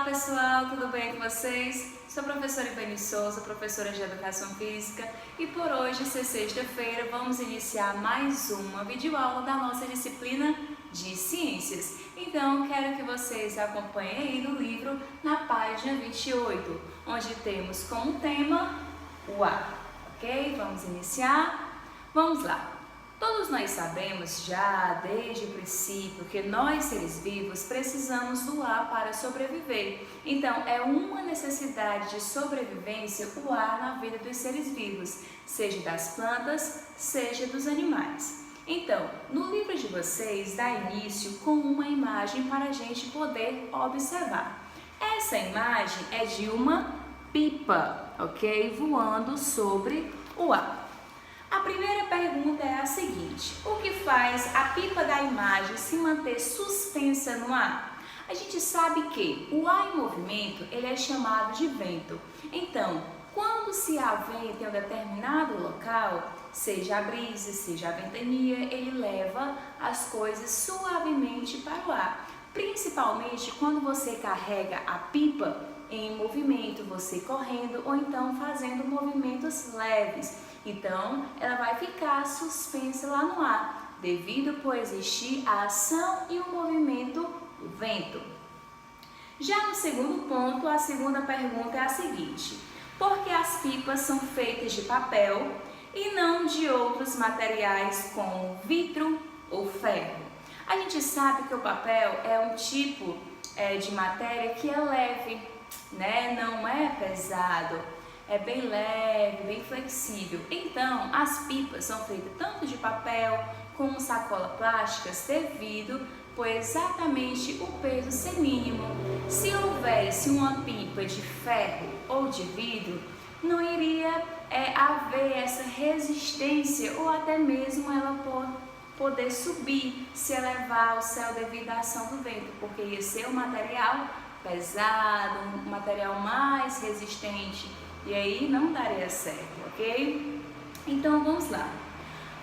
Olá pessoal, tudo bem com vocês? Sou a professora Ivani Souza, professora de Educação Física, e por hoje, ser sexta-feira, vamos iniciar mais uma videoaula da nossa disciplina de Ciências. Então, quero que vocês acompanhem aí no livro, na página 28, onde temos como tema o ar, ok? Vamos iniciar? Vamos lá! Todos nós sabemos já desde o princípio que nós, seres vivos, precisamos do ar para sobreviver. Então, é uma necessidade de sobrevivência o ar na vida dos seres vivos, seja das plantas, seja dos animais. Então, no livro de vocês dá início com uma imagem para a gente poder observar. Essa imagem é de uma pipa, ok? Voando sobre o ar. A primeira pergunta é a seguinte: o que faz a pipa da imagem se manter suspensa no ar? A gente sabe que o ar em movimento ele é chamado de vento. Então, quando se há vento em um determinado local, seja a brisa, seja a ventania, ele leva as coisas suavemente para o ar. Principalmente quando você carrega a pipa em movimento, você correndo ou então fazendo movimentos leves. Então, ela vai ficar suspensa lá no ar, devido por existir a ação e o movimento do vento. Já no segundo ponto, a segunda pergunta é a seguinte: por que as pipas são feitas de papel e não de outros materiais como vidro ou ferro? A gente sabe que o papel é um tipo de matéria que é leve, né? Não é pesado. É bem leve, bem flexível. Então, as pipas são feitas tanto de papel como sacolas plásticas devido por exatamente o peso ser mínimo. Se houvesse uma pipa de ferro ou de vidro, não iria haver essa resistência ou até mesmo ela poder subir, se elevar ao céu devido à ação do vento, porque ia ser um material pesado, um material mais resistente. E aí não daria certo, ok? Então vamos lá.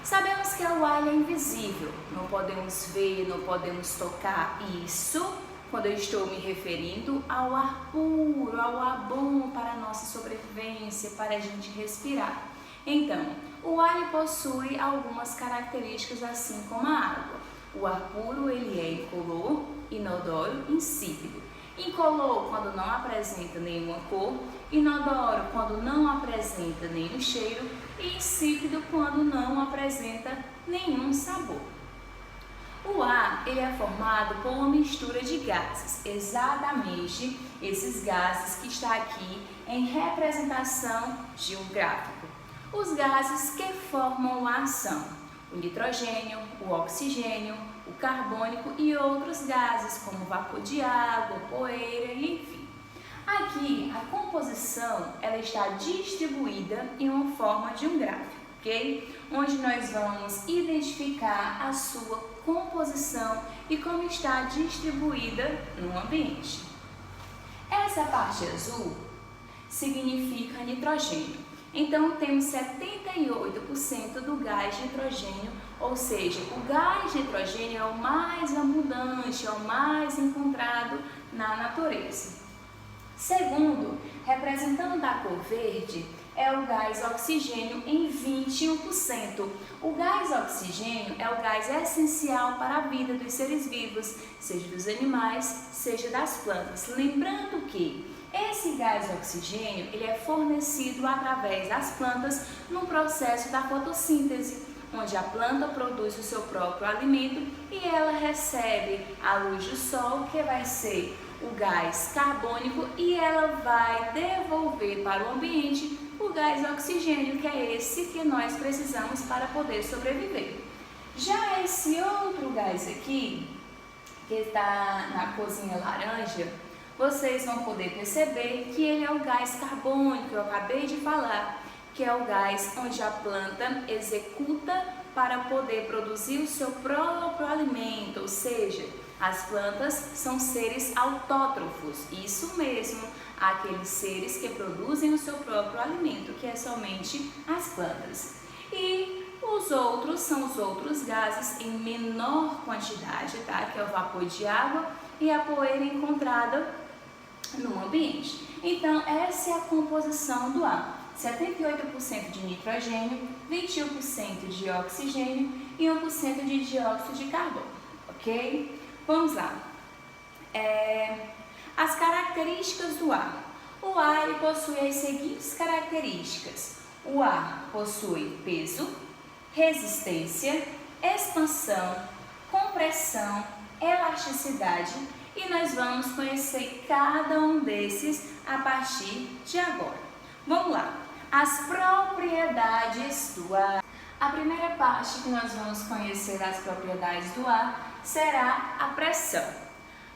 Sabemos que o ar é invisível, não podemos ver, não podemos tocar. Isso quando eu estou me referindo ao ar puro, ao ar bom para a nossa sobrevivência, para a gente respirar. Então, o ar possui algumas características assim como a água. O ar puro ele é incolor, inodoro, insípido. Incolor quando não apresenta nenhuma cor, inodoro quando não apresenta nenhum cheiro e insípido quando não apresenta nenhum sabor. O ar ele é formado por uma mistura de gases, exatamente esses gases que está aqui em representação de um gráfico. Os gases que formam a ação: o nitrogênio, o oxigênio, o carbônico e outros gases como vapor de água, poeira, enfim. Aqui a composição ela está distribuída em uma forma de um gráfico, ok? Onde nós vamos identificar a sua composição e como está distribuída no ambiente. Essa parte azul significa nitrogênio. Então, temos 78% do gás nitrogênio, ou seja, o gás nitrogênio é o mais abundante, é o mais encontrado na natureza. Segundo, representando da cor verde, é o gás oxigênio em 21%. O gás oxigênio é o gás essencial para a vida dos seres vivos, seja dos animais, seja das plantas. Lembrando que esse gás oxigênio ele é fornecido através das plantas no processo da fotossíntese, onde a planta produz o seu próprio alimento e ela recebe a luz do sol, que vai ser o gás carbônico, e ela vai devolver para o ambiente o gás oxigênio, que é esse que nós precisamos para poder sobreviver. Já esse outro gás aqui, que está na corzinha laranja, vocês vão poder perceber que ele é o gás carbônico, que eu acabei de falar, que é o gás onde a planta executa para poder produzir o seu próprio alimento, ou seja, as plantas são seres autótrofos, isso mesmo, aqueles seres que produzem o seu próprio alimento, que é somente as plantas. E os outros são os outros gases em menor quantidade, tá? Que é o vapor de água e a poeira encontrada no ambiente. Então, essa é a composição do ar. 78% de nitrogênio, 21% de oxigênio e 1% de dióxido de carbono, ok? Vamos lá. As características do ar. O ar ele possui as seguintes características. O ar possui peso, resistência, expansão, compressão, elasticidade e nós vamos conhecer cada um desses a partir de agora. Vamos lá. As propriedades do ar. A primeira parte que nós vamos conhecer das propriedades do ar será a pressão.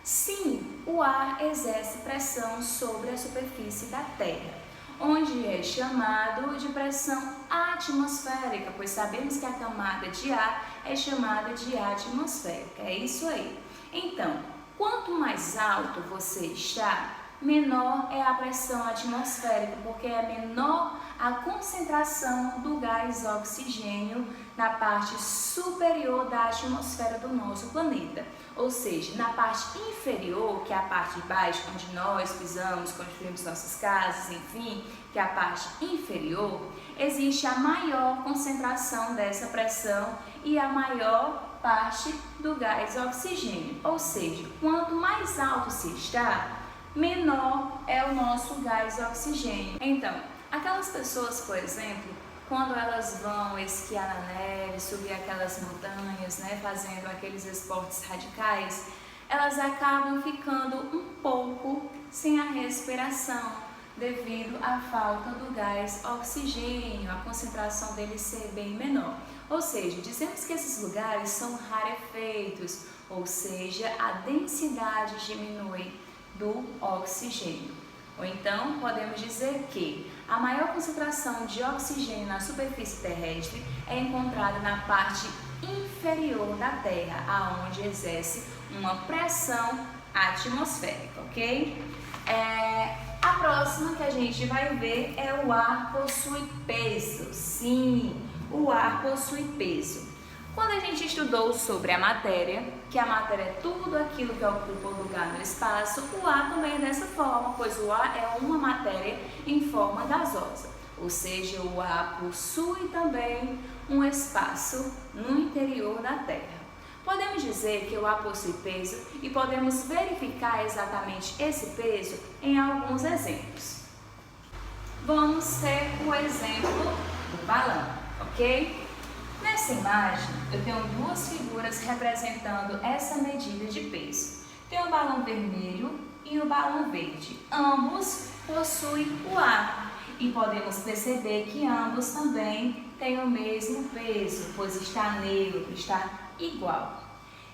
Sim, o ar exerce pressão sobre a superfície da Terra, onde é chamado de pressão atmosférica, pois sabemos que a camada de ar é chamada de atmosférica. É isso aí. Então, quanto mais alto você está, menor é a pressão atmosférica, porque é menor a concentração do gás oxigênio na parte superior da atmosfera do nosso planeta. Ou seja, na parte inferior, que é a parte de baixo, onde nós pisamos, construímos nossas casas, enfim, que é a parte inferior, existe a maior concentração dessa pressão e a maior parte do gás oxigênio. Ou seja, quanto mais alto se está, menor é o nosso gás oxigênio. Então, aquelas pessoas, por exemplo, quando elas vão esquiar na neve, subir aquelas montanhas, né, fazendo aqueles esportes radicais, elas acabam ficando um pouco sem a respiração, devido à falta do gás oxigênio, a concentração dele ser bem menor. Ou seja, dizemos que esses lugares são rarefeitos, ou seja, a densidade diminui do oxigênio. Ou então, podemos dizer que a maior concentração de oxigênio na superfície terrestre é encontrada na parte inferior da Terra, aonde exerce uma pressão atmosférica, ok? A próxima que a gente vai ver é o ar possui peso. Sim, o ar possui peso. Quando a gente estudou sobre a matéria, que a matéria é tudo aquilo que ocupa o lugar no espaço, o ar também é dessa forma, pois o ar é uma matéria em forma gasosa. Ou seja, o ar possui também um espaço no interior da Terra. Podemos dizer que o ar possui peso e podemos verificar exatamente esse peso em alguns exemplos. Vamos ter o exemplo do balão, ok? Nessa imagem, eu tenho duas figuras representando essa medida de peso. Tem o balão vermelho e o balão verde. Ambos possuem o ar e podemos perceber que ambos também têm o mesmo peso, pois está neutro, está igual.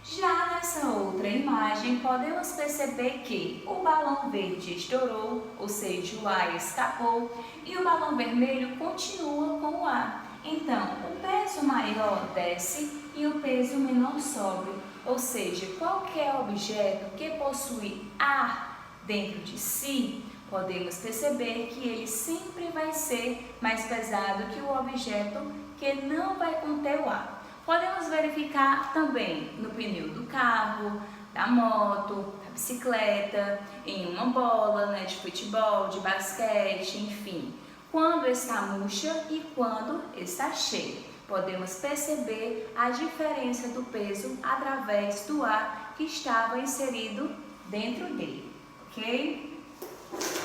Já nessa outra imagem, podemos perceber que o balão verde estourou, ou seja, o ar escapou, e o balão vermelho continua com o ar. Então, o peso maior desce e o peso menor sobe, ou seja, qualquer objeto que possui ar dentro de si, podemos perceber que ele sempre vai ser mais pesado que o objeto que não vai conter o ar. Podemos verificar também no pneu do carro, da moto, da bicicleta, em uma bola, né, de futebol, de basquete, enfim. Quando está murcha e quando está cheia. Podemos perceber a diferença do peso através do ar que estava inserido dentro dele, ok?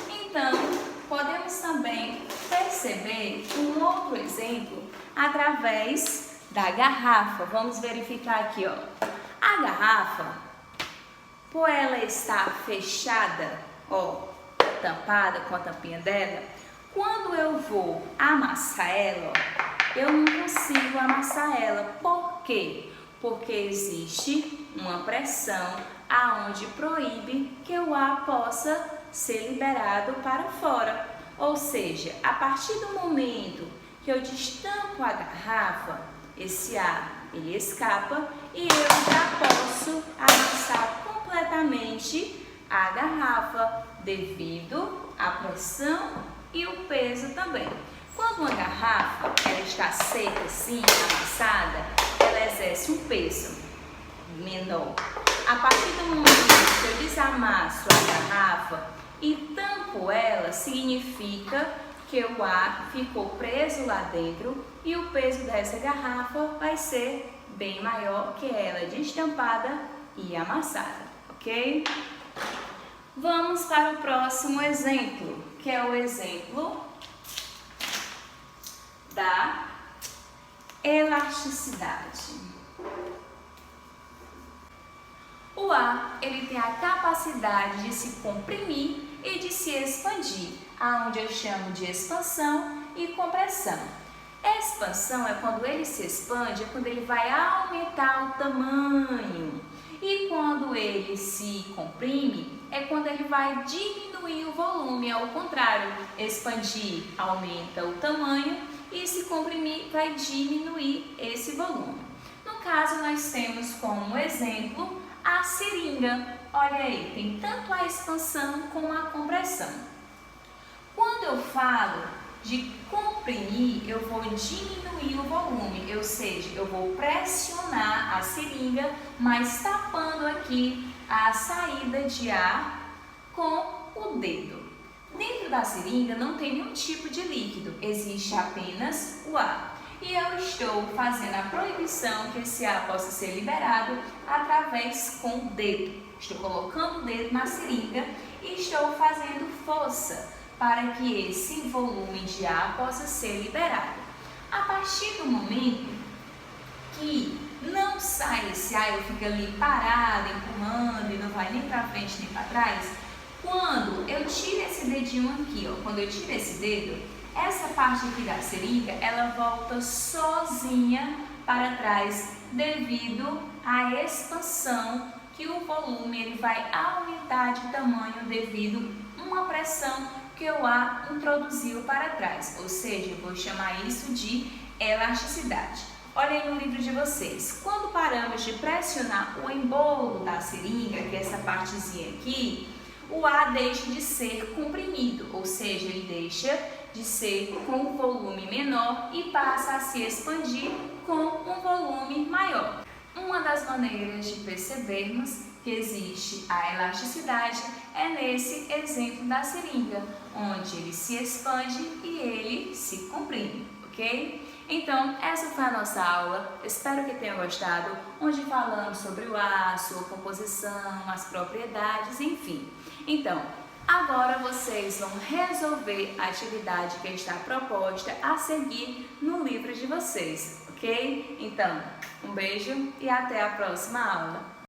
Então, podemos também perceber um outro exemplo através da garrafa. Vamos verificar aqui, ó. A garrafa, por ela estar fechada, ó, tampada com a tampinha dela, quando eu vou amassar ela, ó, eu não consigo amassar ela. Por quê? Porque existe uma pressão aonde proíbe que o ar possa ser liberado para fora. Ou seja, a partir do momento que eu destampo a garrafa, esse ar ele escapa e eu já posso amassar completamente a garrafa devido à pressão e o peso também. Quando uma garrafa ela está seca assim, amassada, ela exerce um peso menor. A partir do momento que eu desamasso a garrafa, garrafa e tampo ela, significa que o ar ficou preso lá dentro e o peso dessa garrafa vai ser bem maior que ela destampada e amassada, ok? Vamos para o próximo exemplo, que é o exemplo da elasticidade. O ar, ele tem a capacidade de se comprimir e de se expandir, aonde eu chamo de expansão e compressão. Expansão é quando ele se expande, é quando ele vai aumentar o tamanho. E quando ele se comprime, é quando ele vai diminuir o volume. Ao contrário, expandir aumenta o tamanho e se comprimir vai diminuir esse volume. No caso, nós temos como exemplo a seringa. Olha aí, tem tanto a expansão como a compressão. Quando eu falo de comprimir, eu vou diminuir o volume, ou seja, eu vou pressionar a seringa, mas tapando aqui a saída de ar com o dedo. Dentro da seringa não tem nenhum tipo de líquido, existe apenas o ar. E eu estou fazendo a proibição que esse ar possa ser liberado através com o dedo. Estou colocando o dedo na seringa e estou fazendo força para que esse volume de ar possa ser liberado. A partir do momento que não sai esse ar, eu fico ali parada, empurrando e não vai nem para frente nem para trás, quando eu tiro esse dedinho aqui, ó, quando eu tiro esse dedo, essa parte aqui da seringa, ela volta sozinha para trás devido à expansão que o volume ele vai aumentar de tamanho devido a uma pressão que o ar introduziu para trás, ou seja, eu vou chamar isso de elasticidade. Olhem no livro de vocês, quando paramos de pressionar o embolo da seringa, que é essa partezinha aqui, o ar deixa de ser comprimido, ou seja, ele deixa de ser com um volume menor e passa a se expandir com um volume maior. Uma das maneiras de percebermos que existe a elasticidade é nesse exemplo da seringa, onde ele se expande e ele se comprime, ok? Então, essa foi a nossa aula, espero que tenham gostado, onde falamos sobre o ar, sua composição, as propriedades, enfim. Então, agora vocês vão resolver a atividade que está proposta a seguir no livro de vocês, ok? Então, um beijo e até a próxima aula!